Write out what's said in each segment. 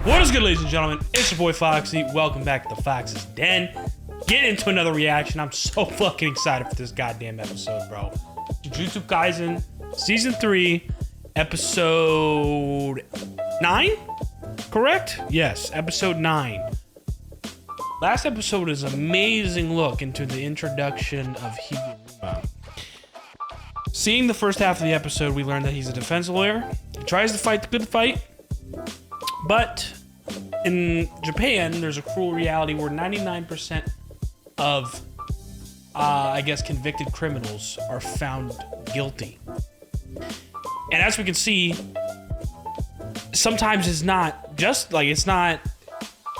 What is good, ladies and gentlemen? It's your boy Foxy. Welcome back to the Fox's Den. Get into another reaction. I'm so fucking excited for this goddamn episode, bro. Jujutsu Kaisen, Season 3, Episode 9? Correct? Yes, Episode 9. Last episode is an amazing look into the introduction of Higuruma. Seeing the first half of the episode, we learned that he's a defense lawyer. He tries to fight the good fight, but in Japan, there's a cruel reality where 99% of, I guess, convicted criminals are found guilty. And as we can see, sometimes it's not just like, it's not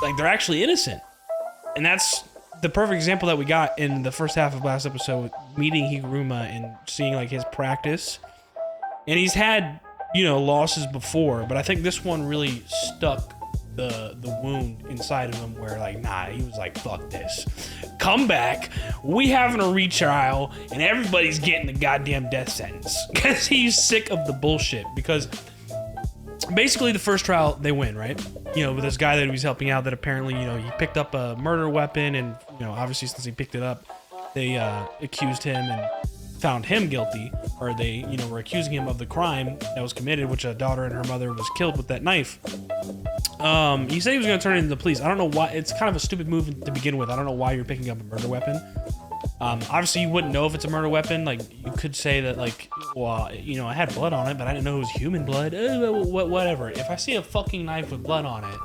like they're actually innocent. And that's the perfect example that we got in the first half of last episode, meeting Higuruma and seeing like his practice. And he's had, you know, losses before, but I think this one really stuck the wound inside of him where like, nah, he was like, fuck this. Come back. We having a retrial and everybody's getting the goddamn death sentence. Because he's sick of the bullshit. Because basically the first trial, they win, right? You know, with this guy that he was helping out that apparently, you know, he picked up a murder weapon and, you know, obviously since he picked it up, they accused him and found him guilty, or they, you know, were accusing him of the crime that was committed, which a daughter and her mother was killed with that knife. He said he was going to turn it into the police. I don't know why. It's kind of a stupid move to begin with. I don't know why you're picking up a murder weapon. Obviously, you wouldn't know if it's a murder weapon. Like, you could say that, like, well, you know, I had blood on it, but I didn't know it was human blood. Whatever. If I see a fucking knife with blood on it,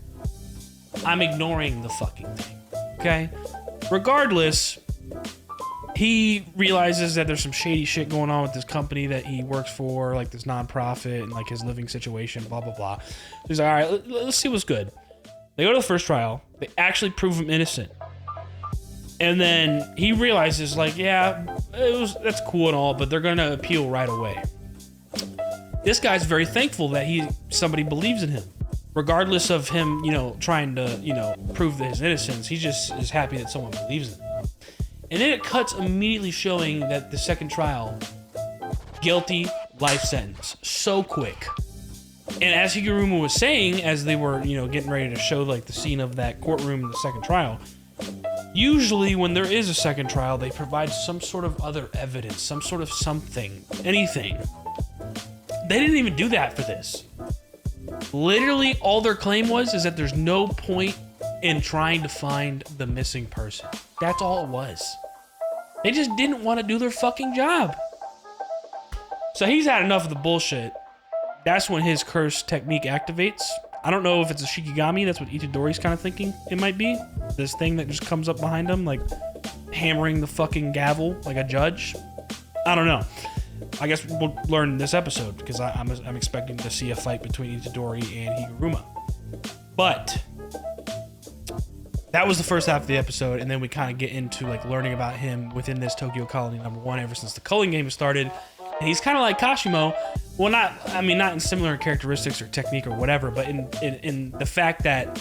I'm ignoring the fucking thing. Okay? Regardless, he realizes that there's some shady shit going on with this company that he works for, like this nonprofit and like his living situation, blah, blah, blah. He's like, all right, let's see what's good. They go to the first trial. They actually prove him innocent. And then he realizes, like, yeah, that's cool and all, but they're going to appeal right away. This guy's very thankful that somebody believes in him. Regardless of him, you know, trying to, you know, prove his innocence, he just is happy that someone believes in him. And then it cuts immediately showing that the second trial, guilty, life sentence. So quick. And as Higuruma was saying, as they were, you know, getting ready to show like the scene of that courtroom in the second trial, usually when there is a second trial, they provide some sort of other evidence, some sort of something, anything. They didn't even do that for this. Literally all their claim is that there's no point in trying to find the missing person. That's all it was. They just didn't want to do their fucking job. So he's had enough of the bullshit. That's when his curse technique activates. I don't know if it's a Shikigami. That's what Itadori's kind of thinking it might be. This thing that just comes up behind him, like hammering the fucking gavel like a judge. I don't know. I guess we'll learn in this episode because I'm expecting to see a fight between Itadori and Higuruma. But that was the first half of the episode, and then we kind of get into like learning about him within this Tokyo Colony #1 ever since the culling game started. And he's kind of like Kashimo. Well, not in similar characteristics or technique or whatever, but in the fact that,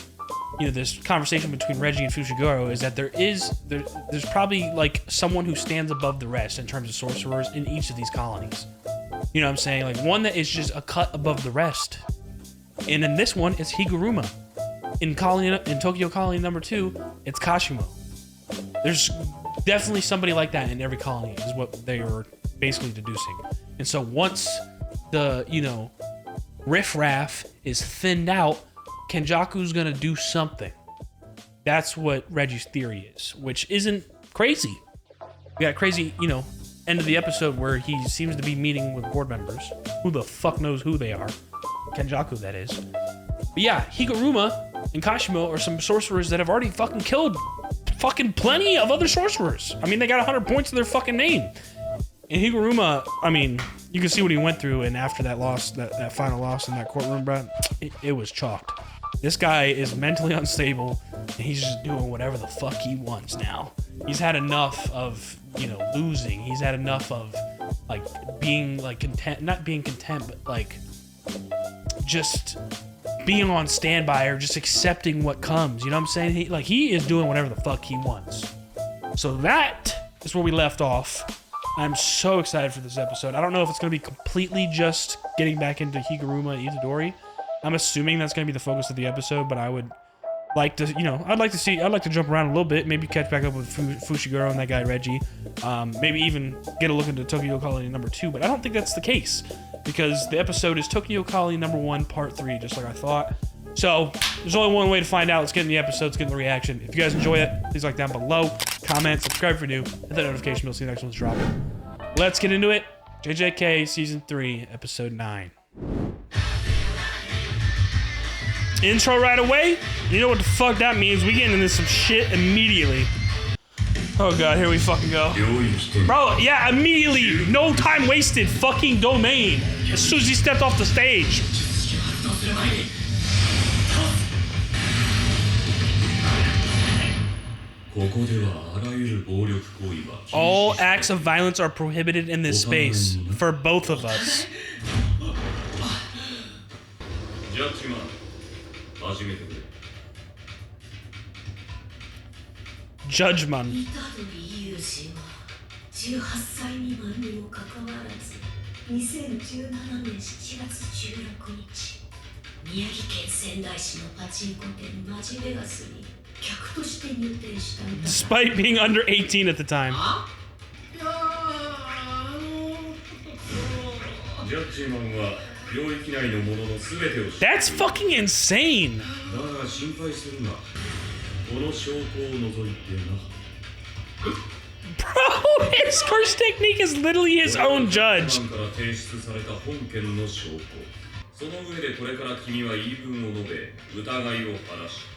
you know, this conversation between Reggie and Fushiguro is that there's probably like someone who stands above the rest in terms of sorcerers in each of these colonies. You know what I'm saying? Like one that is just a cut above the rest. And in this one, it's Higuruma. In Tokyo Colony #2, it's Kashimo. There's definitely somebody like that in every colony is what they were basically deducing. And so once the, you know, riffraff is thinned out, Kenjaku's gonna do something. That's what Reggie's theory is, which isn't crazy. We got a crazy, you know, end of the episode where he seems to be meeting with board members. Who the fuck knows who they are? Kenjaku, that is. But yeah, Higuruma and Kashimo are some sorcerers that have already fucking killed fucking plenty of other sorcerers. I mean, they got 100 points to their fucking name. And Higuruma, I mean, you can see what he went through, and after that loss, that final loss in that courtroom, bro, it was chalked. This guy is mentally unstable, and he's just doing whatever the fuck he wants now. He's had enough of, you know, losing. He's had enough of, like, being, like, content, not being content, but, like, just being on standby or just accepting what comes. You know what I'm saying? He is doing whatever the fuck he wants. So that is where we left off. I'm so excited for this episode. I don't know if it's going to be completely just getting back into Higuruma and Itadori. I'm assuming that's gonna be the focus of the episode, but I would like to, you know, I'd like to jump around a little bit, maybe catch back up with Fushiguro and that guy Reggie, maybe even get a look into Tokyo Colony number 2, but I don't think that's the case, because the episode is Tokyo Colony number 1, part 3, just like I thought. So, there's only one way to find out. Let's get in the episode, let's get in the reaction. If you guys enjoy it, please like down below, comment, subscribe if you're new, hit that notification bell, see the next one's dropping. Let's get into it. JJK Season 3, Episode 9. Intro right away? You know what the fuck that means. We getting into some shit immediately. Oh god, here we fucking go. Bro, yeah, immediately. No time wasted. Fucking domain. As soon as he stepped off the stage. All acts of violence are prohibited in this space. For both of us. Judgeman. Despite being under 18 at the time. That's fucking insane. Bro, his curse technique is literally his own judge.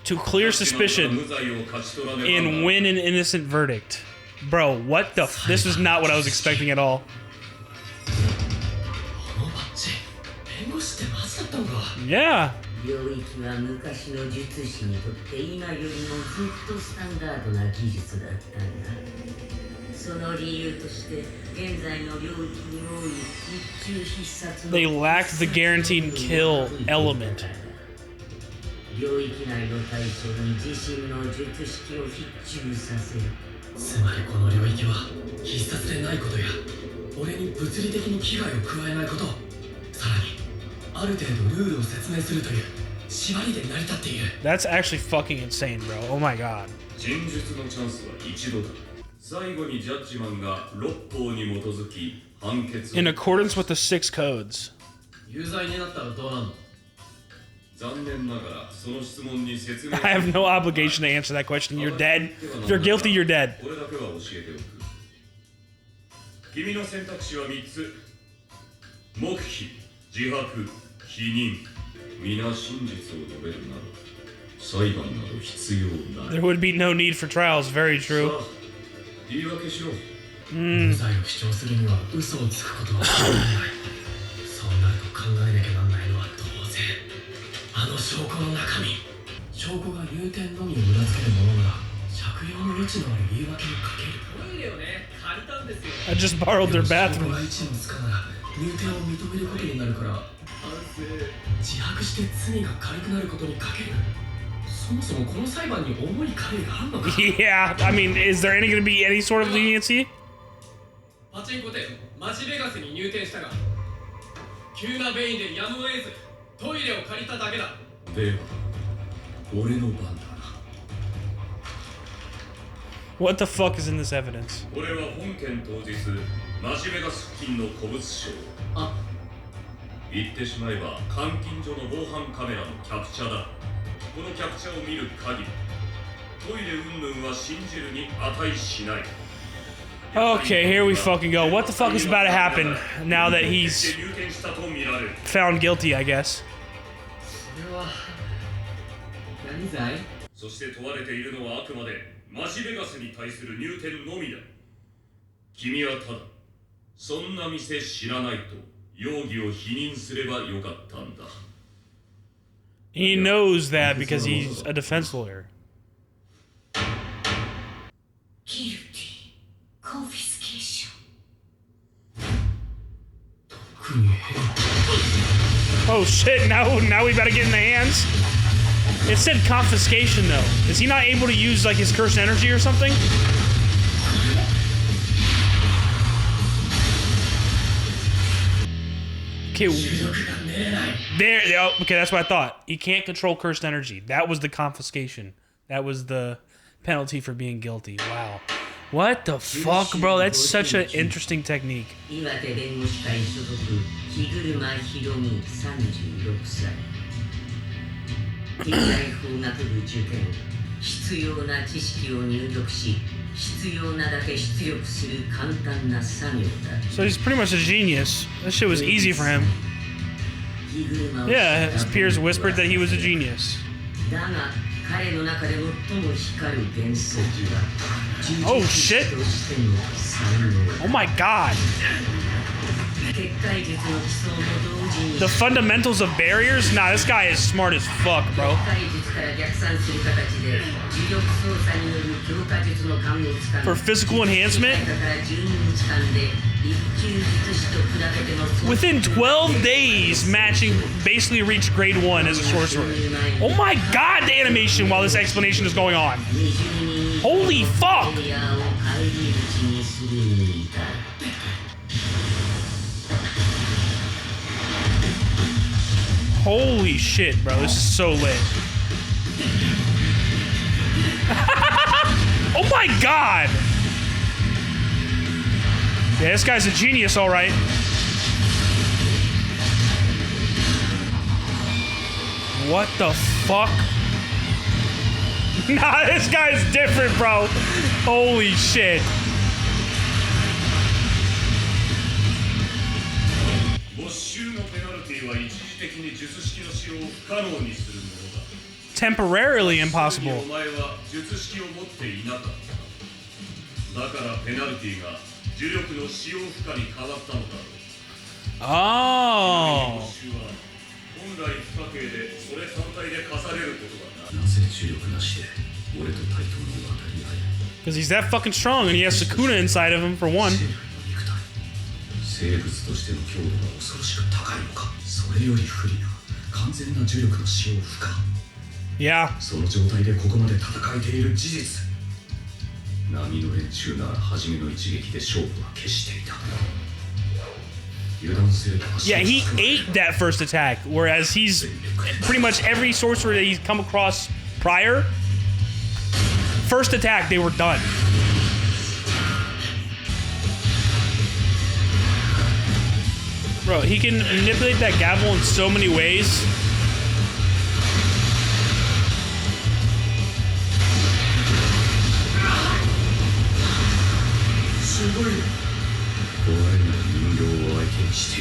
To clear suspicion and win an innocent verdict. Bro, what the f- this is not what I was expecting at all. Yeah. They lack the guaranteed kill element. That's actually fucking insane, bro. Oh my god. In accordance with the 6 codes. I have no obligation to answer that question. You're dead. If you're guilty, you're dead. There would be no need for trials, very true. I just borrowed their bathroom. Yeah, I mean, is there going to be any sort of leniency? What the fuck is in this evidence? Okay, here we fucking go. What the fuck is about to happen now that he's found guilty, I guess? He knows that because he's a defense lawyer. Oh shit, now we better get in the hands. It said confiscation though. Is he not able to use like his cursed energy or something? Okay. There, oh, okay, that's what I thought. He can't control cursed energy. That was the confiscation. That was the penalty for being guilty. Wow. What the fuck, bro? That's such an interesting technique. So he's pretty much a genius. That shit was easy for him. Yeah, his peers whispered that he was a genius. Oh shit! Oh my god! The fundamentals of barriers? Nah, this guy is smart as fuck, bro. For physical enhancement? Within 12 days, matching basically reached grade 1 as a sorcerer. Oh my god, the animation while this explanation is going on. Holy fuck! Holy shit, bro. This is so lit. Oh my god! Yeah, this guy's a genius, all right. What the fuck? Nah, this guy's different, bro. Holy shit. Temporarily impossible. Oh. Because he's that fucking strong and he has Sukuna inside of him for one. Yeah. Yeah, he ate that first attack, whereas he's pretty much every sorcerer that he's come across prior, first attack, they were done. Bro, he can manipulate that gavel in so many ways.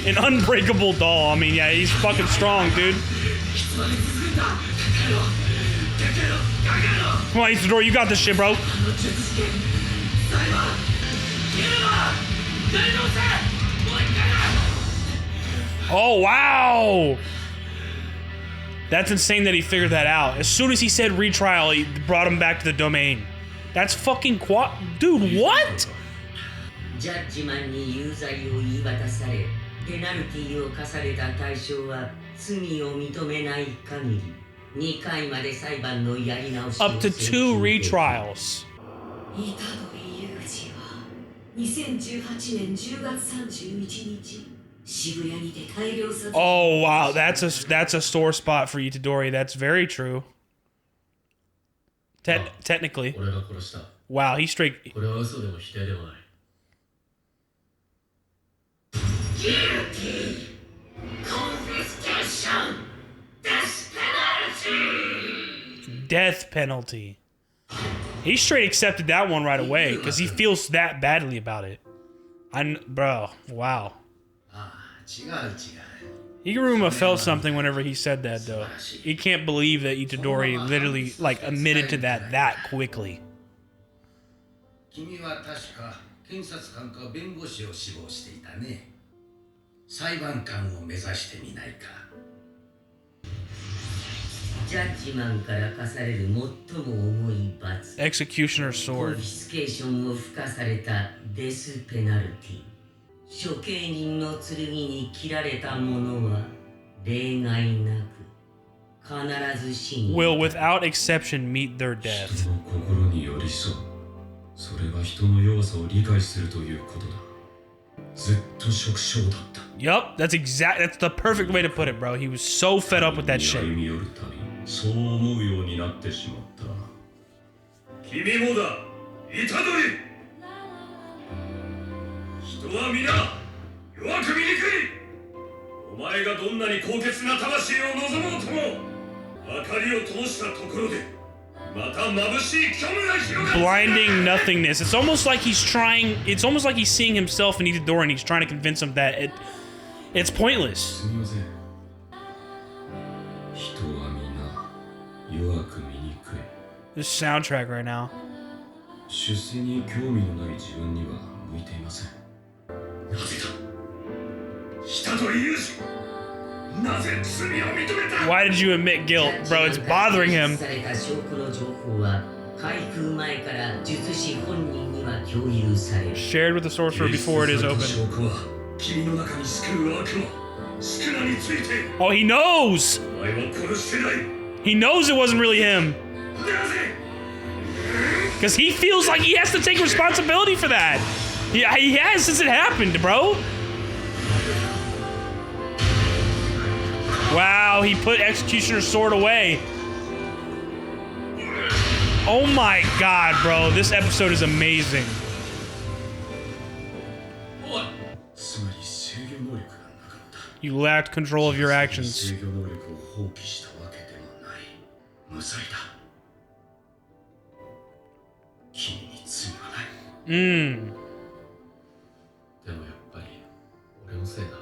An unbreakable doll. I mean, yeah, he's fucking strong, dude. Come on, Itadori, you got this shit, bro. Oh, wow. That's insane that he figured that out. As soon as he said retrial, he brought him back to the domain. That's fucking dude, what? Judgeman に有罪を言い渡され、ペナルティを課された対象は罪を認めない限り2回まで裁判のやり直しを Up to 2 retrials. イタドリ有事は2018年10月31日渋谷にて大量殺人 Oh wow, that's a sore spot for Itadori. That's very true. Technically. Wow, he straight. Guilty. Confiscation. Death penalty. Death penalty. He straight accepted that one right away because he feels that badly about it. Bro, wow. Higuruma felt something whenever he said that, though. He can't believe that Itadori literally, like, admitted to that quickly. Executioner's sword. 処刑人の剣に切られた者は例外なく必ず死に will without exception meet their death. 人の心に寄り添う。それは人の弱さを理解するということだ。 イタドリ有事は2018年10月31日渋谷にて大量殺人。処刑人の剣に切られた者は例外なく必ず死に Will without exception meet their death. ああ、違う違う。 イ Yup, that's the perfect way to put it, bro. He was so fed up with that shit. Blinding nothingness. It's almost like he's seeing himself in Itadori and he's trying to convince him that it's pointless. This soundtrack right now. Why did you admit guilt, bro? It's bothering him. Shared with the sorcerer before it is open. Oh, he knows! He knows it wasn't really him. Because he feels like he has to take responsibility for that. Yeah, he has since it happened, bro. Wow, he put Executioner's sword away. Oh my god, bro. This episode is amazing. You lacked control of your actions.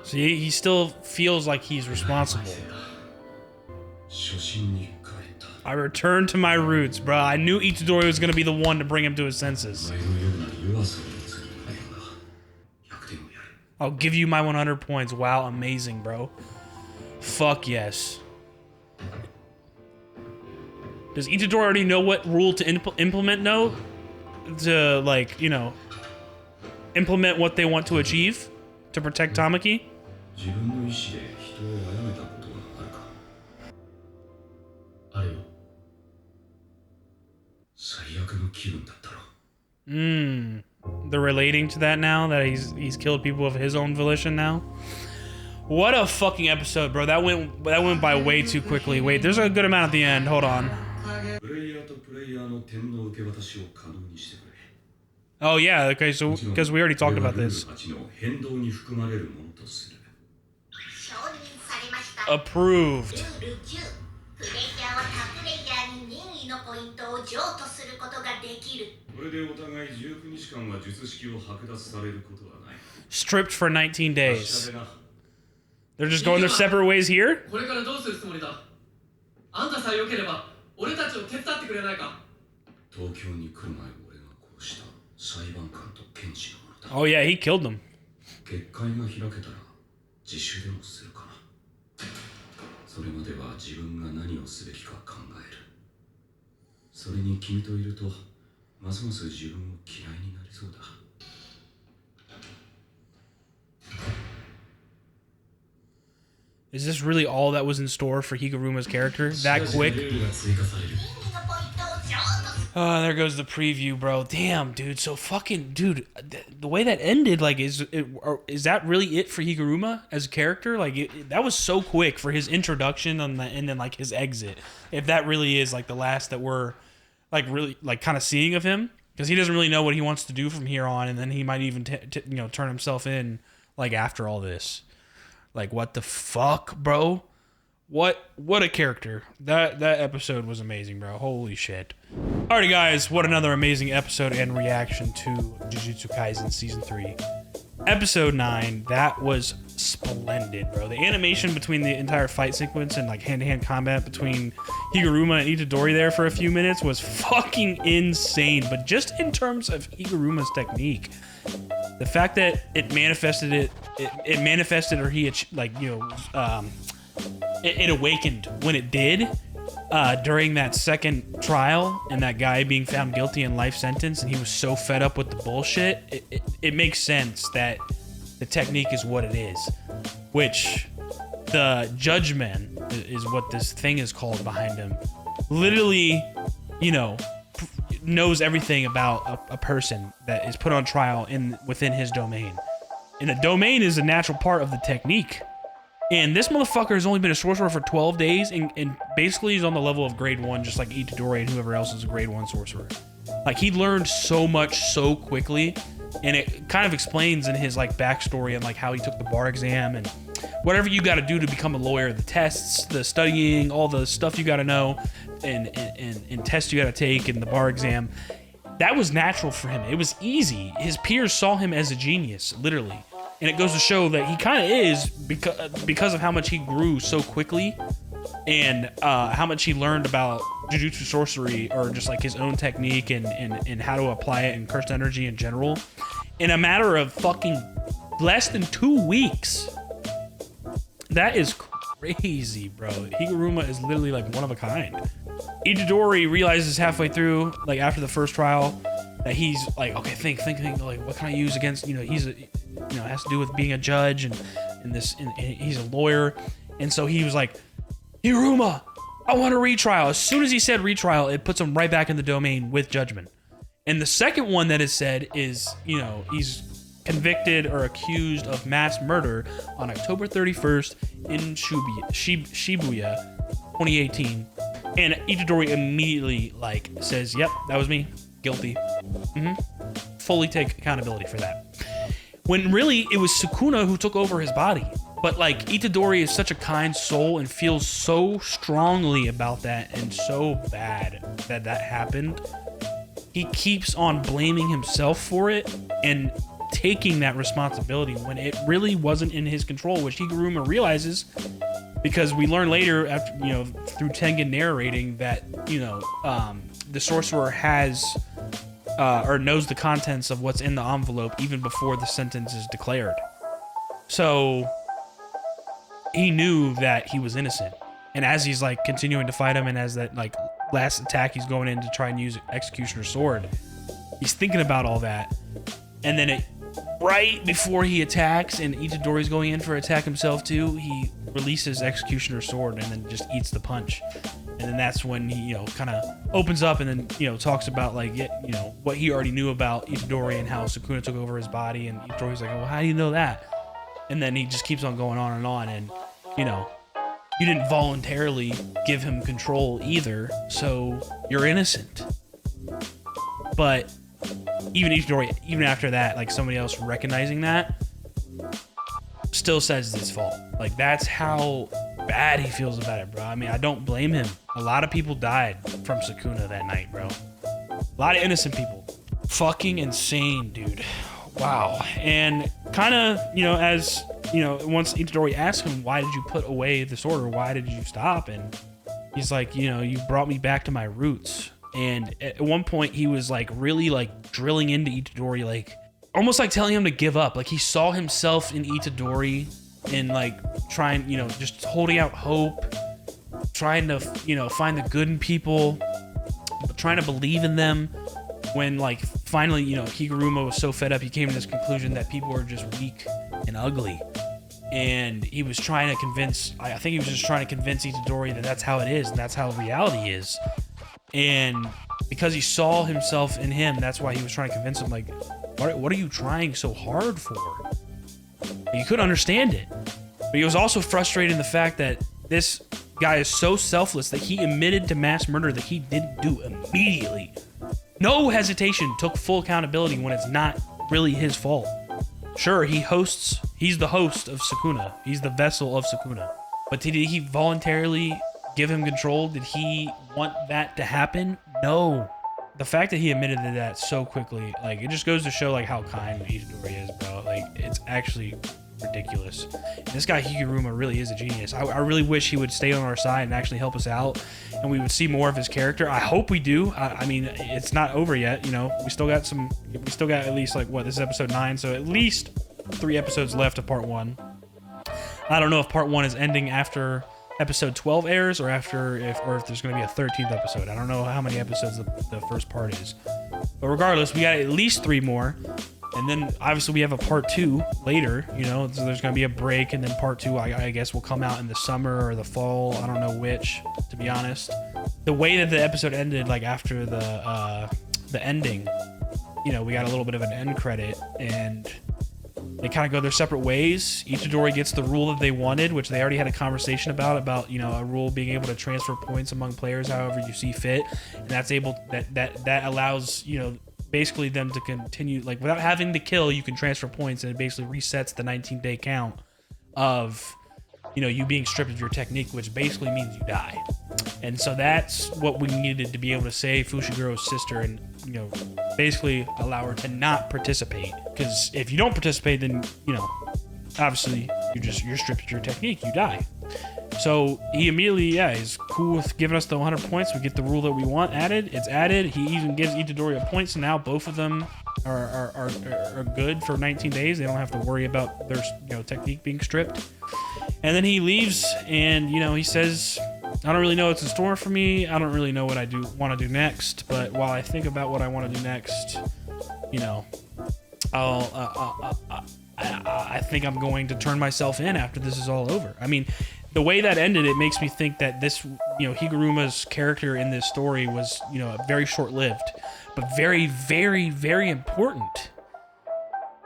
See, he still feels like he's responsible. I returned to my roots, bro. I knew Itadori was gonna be the one to bring him to his senses. I'll give you my 100 points. Wow, amazing, bro. Fuck yes. Does Itadori already know what rule to implement, no? To, like, you know, implement what they want to achieve to protect Tamaki? They're relating to that now, that he's killed people of his own volition now. What a fucking episode, bro. That went by way too quickly. Wait, there's a good amount at the end. Hold on. Oh yeah, okay, so because we already talked about this. Approved. Stripped for 19 days. They're just going their separate ways here? Oh yeah, he killed them. Is this really all that was in store for Higuruma's character? That quick? Oh, there goes the preview, bro. Damn, dude. So fucking, dude, the way that ended, like, is that really it for Higuruma as a character? Like, that was so quick for his introduction and then like his exit. If that really is like the last that we're like really like kind of seeing of him, because he doesn't really know what he wants to do from here on, and then he might even you know, turn himself in like after all this. Like, what the fuck, bro? What a character. That episode was amazing, bro. Holy shit. Alrighty, guys. What another amazing episode and reaction to Jujutsu Kaisen Season 3. Episode 9. That was splendid, bro. The animation between the entire fight sequence and, like, hand-to-hand combat between Higuruma and Itadori there for a few minutes was fucking insane. But just in terms of Higuruma's technique, the fact that it manifested or he, like, you know, it awakened when it did during that second trial and that guy being found guilty and life sentence, and he was so fed up with the bullshit. It makes sense that the technique is what it is, which the Judgeman is what this thing is called behind him. Literally, you know, knows everything about a person that is put on trial within his domain. And a domain is a natural part of the technique. And this motherfucker has only been a sorcerer for 12 days and basically he's on the level of grade 1, just like Itadori and whoever else is a grade 1 sorcerer. Like, he learned so much so quickly, and it kind of explains in his like backstory and like how he took the bar exam and whatever you got to do to become a lawyer, the tests, the studying, all the stuff you got to know, and tests you got to take, and the bar exam. That was natural for him. It was easy. His peers saw him as a genius, literally. And it goes to show that he kind of is because of how much he grew so quickly and how much he learned about Jujutsu sorcery, or just like his own technique and how to apply it in cursed energy in general. In a matter of fucking less than 2 weeks. That is crazy, bro. Higuruma is literally like one of a kind. Itadori realizes halfway through, like after the first trial, that he's like, okay, think, like, what can I use against, he's a, it has to do with being a judge and he's a lawyer. And so he was like, Higuruma, I want a retrial. As soon as he said retrial, it puts him right back in the domain with Judgeman. And the second one that is said is, he's convicted or accused of mass murder on October 31st in Shibuya, 2018. And Itadori immediately like says, yep, that was me, guilty. Fully take accountability for that. When really it was Sukuna who took over his body. But like, Itadori is such a kind soul and feels so strongly about that and so bad that happened. He keeps on blaming himself for it and taking that responsibility when it really wasn't in his control, which Higuruma realizes, because we learn later after, through Tengen narrating that, the sorcerer has or knows the contents of what's in the envelope even before the sentence is declared. So he knew that he was innocent. And as he's like continuing to fight him, and as that like last attack he's going in to try and use Executioner's Sword, he's thinking about all that. And then right before he attacks and Itadori's going in for attack himself too, he releases Executioner's Sword and then just eats the punch. And then that's when he, kind of opens up and then, talks about like, what he already knew about Itadori and how Sukuna took over his body. And Itadori's like, well, how do you know that? And then he just keeps on going on and on. And, you didn't voluntarily give him control either, so you're innocent. But even Itadori, even after that, like somebody else recognizing that, still says it's his fault. Like, that's how bad he feels about it, bro. I mean, I don't blame him. A lot of people died from Sukuna that night, bro. A lot of innocent people. Fucking insane, dude. Wow. And kind of, as, once Itadori asked him, why did you put away the sword, or why did you stop? And he's like, you brought me back to my roots. And at one point he was like really like drilling into Itadori, like almost like telling him to give up. Like, he saw himself in Itadori and like trying, just holding out hope, trying to, find the good in people, trying to believe in them. When like finally, Higuruma was so fed up, he came to this conclusion that people are just weak and ugly. And he was trying to convince, I think he was just trying to convince Itadori that that's how it is and that's how reality is. And because he saw himself in him, that's why he was trying to convince him, like, what are you trying so hard for? You couldn't understand it. But he was also frustrated in the fact that this guy is so selfless that he admitted to mass murder that he didn't do immediately. No hesitation, took full accountability when it's not really his fault. Sure, he's the host of Sukuna. He's the vessel of Sukuna. But did he voluntarily give him control? Did he want that to happen? No. The fact that he admitted to that so quickly, like, it just goes to show like how kind Itadori is, bro. Like, it's actually ridiculous. And this guy Higuruma really is a genius. I really wish he would stay on our side and actually help us out, and we would see more of his character. I hope we do. I mean, it's not over yet. We still got at least like, this is episode 9, so at least 3 episodes left of part 1. I don't know if part 1 is ending after episode 12 airs or if there's going to be a 13th episode. I don't know how many episodes the first part is, but regardless, we got at least 3 more. And then obviously we have a part 2 later, so there's going to be a break, and then part 2 I guess will come out in the summer or the fall. I don't know which, to be honest. The way that the episode ended, like after the ending, we got a little bit of an end credit, and they kind of go their separate ways. Itadori gets the rule that they wanted, which they already had a conversation about, you know, a rule being able to transfer points among players however you see fit. And that's able, that allows, you know, basically them to continue, like, without having to kill, you can transfer points, and it basically resets the 19-day count of, you know, you being stripped of your technique, which basically means you die. And so that's what we needed to be able to save Fushiguro's sister and, you know, basically allow her to not participate. Because if you don't participate, then, you know, obviously you're stripped of your technique, you die. So he immediately, yeah, is cool with giving us the 100 points. We get the rule that we want added. It's added. He even gives Itadori a point, so now both of them are good for 19 days. They don't have to worry about their, you know, technique being stripped. And then he leaves, and, you know, he says, I don't really know what's in store for me. I don't really know what I want to do next. But while I think about what I want to do next, you know, I think I'm going to turn myself in after this is all over. I mean, the way that ended, it makes me think that this, you know, Higuruma's character in this story was, you know, very short-lived, but very, very, very important.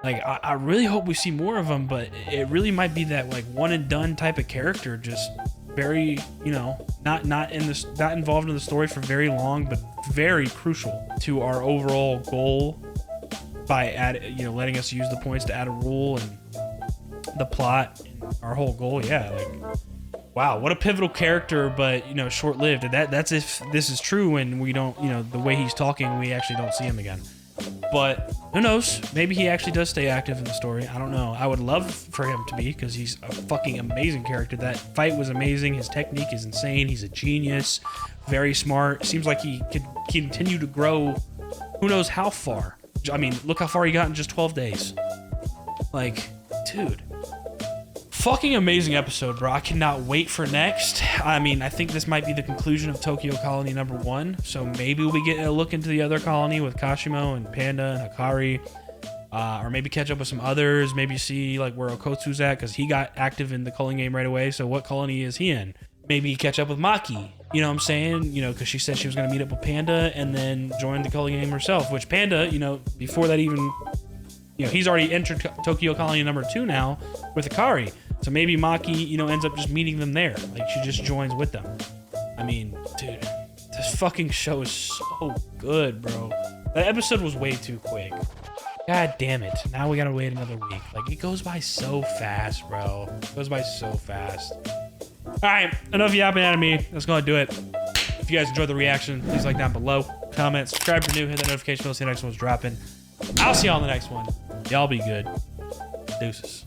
Like, I really hope we see more of him, but it really might be that, like, one and done type of character, just very, you know, not involved in the story for very long, but very crucial to our overall goal by you know, letting us use the points to add a rule and the plot and our whole goal. Yeah, like, wow, what a pivotal character, but, you know, short-lived. And that's if this is true and we don't, you know, the way he's talking, we actually don't see him again. But who knows? Maybe he actually does stay active in the story. I don't know. I would love for him to be, because he's a fucking amazing character. That fight was amazing. His technique is insane. He's a genius. Very smart. Seems like he could continue to grow who knows how far. I mean, look how far he got in just 12 days. Like, dude. Fucking amazing episode, bro. I cannot wait for next. I mean, I think this might be the conclusion of Tokyo Colony number 1. So maybe we get a look into the other colony with Kashimo and Panda and Hikari. Or maybe catch up with some others. Maybe see, like, where Okotsu's at, because he got active in the culling game right away. So what colony is he in? Maybe catch up with Maki. You know what I'm saying? You know, because she said she was going to meet up with Panda and then join the culling game herself. Which Panda, you know, before that even... You know, he's already entered Tokyo Colony number 2 now with Hikari. So maybe Maki, you know, ends up just meeting them there. Like, she just joins with them. I mean, dude, this fucking show is so good, bro. That episode was way too quick. God damn it. Now we gotta wait another week. Like, it goes by so fast, bro. It goes by so fast. Alright, enough yapping out of me. Let's go ahead and do it. If you guys enjoyed the reaction, please like down below. Comment, subscribe if you're new, hit that notification bell so the next one's dropping. I'll see y'all in the next one. Y'all be good. Deuces.